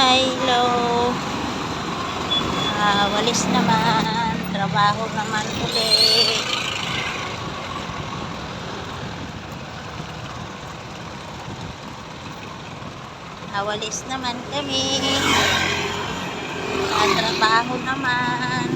Hello. Walis naman. Trabaho naman ulit. Walis naman kami. Trabaho naman.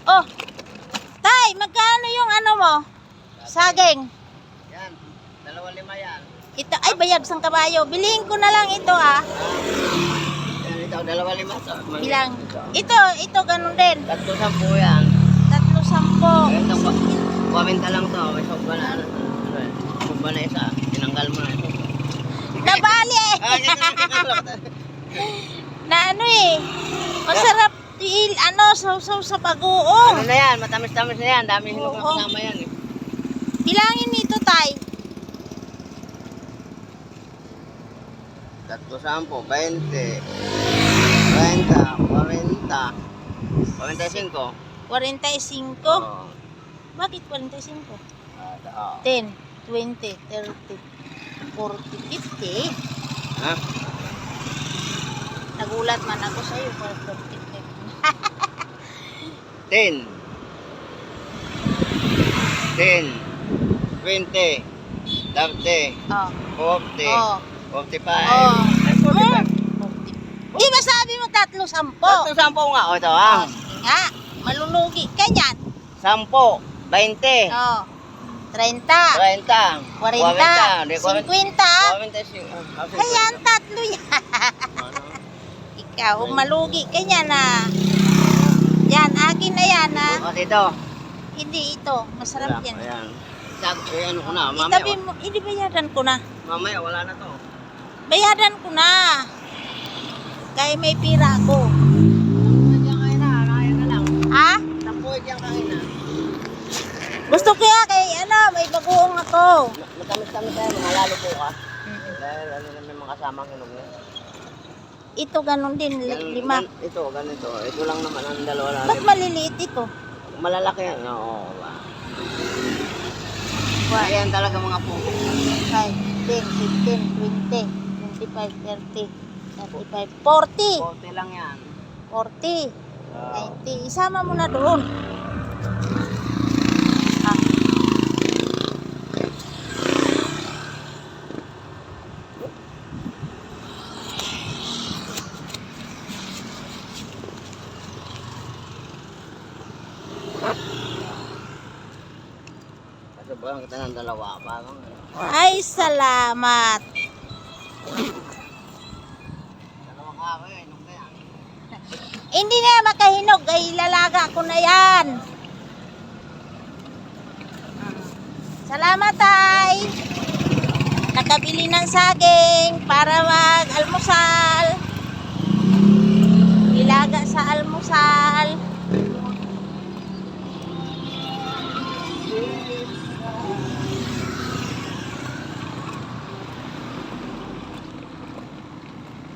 Oh, Tay, magkano yung ano mo? Saging. Yan, 2.5 yan. Ito, ay bayag sang kabayo. Bilihin ko na lang ito Yan, ito, 2.5 to. Bilang. Ito ganun din. 3.10 yan. 3.10. Ito, kuwamenta lang to. May sumba na, sumba na isa. Tinanggal mo na ito. Nabali eh. Na ano eh. Masarap sausaw sa bagoong. Ano na yan, matamis-tamis na yan. Dami hinog na Oo. kasama yan eh. Bilangin nito, Tay. 3.10, 20, 30, 40, 45. 45. Oo. Bakit 45? Oo. 10, 20, 30, 40, 50. Ha? Nagulat man ako sa'yo. 40, 10, 20, 30, oh. 40, Oh. 45. Oh. Ay, 45. Di ba sabi mo 3.10? 3.10 nga. O ito Oh, ah. sige nga. Malulugi ka niyan. 10, 20, Oh. 30, 30, 40, 50, 50. 45. Ayan, tatlo yan. Ikaw, malugi ka niyan ah. Yan, akin na yan ah. O dito. Hindi ito, masarap yan. Ayan. Sakto, ano ko na. Mamaya, Itabi mo, hindi bayadan ko na. mamaya wala na to. Bayadan ko na. Kaya may pira ako. Diyan kain na, kain na lang. Ha? Tampuin diyan kain na. Gusto ko yan kay may bagoong ako. Matamis-tamis tayo, mga lalo po ka. Dahil ano na may mga kasamang hinog na. Ito ganun din, 5. Ito, ganito. Ito lang naman ang dalawa lang. Ba't maliliit ito? Malalaki yan. Oo. Ayan talaga mga po. 5, 10, 15, 20, 25, 30, 35, 40. 40 lang yan. 40, 90. Isama mo na doon. Ah. Kasi ba kita ng dalawa pa. Ay, salamat. Dalawang ako eh. Hinog na yan. Hindi na makahinog. Ay, lalaga ko na yan. Salamat, Tay. Nakabili ng saging para mag-almusal.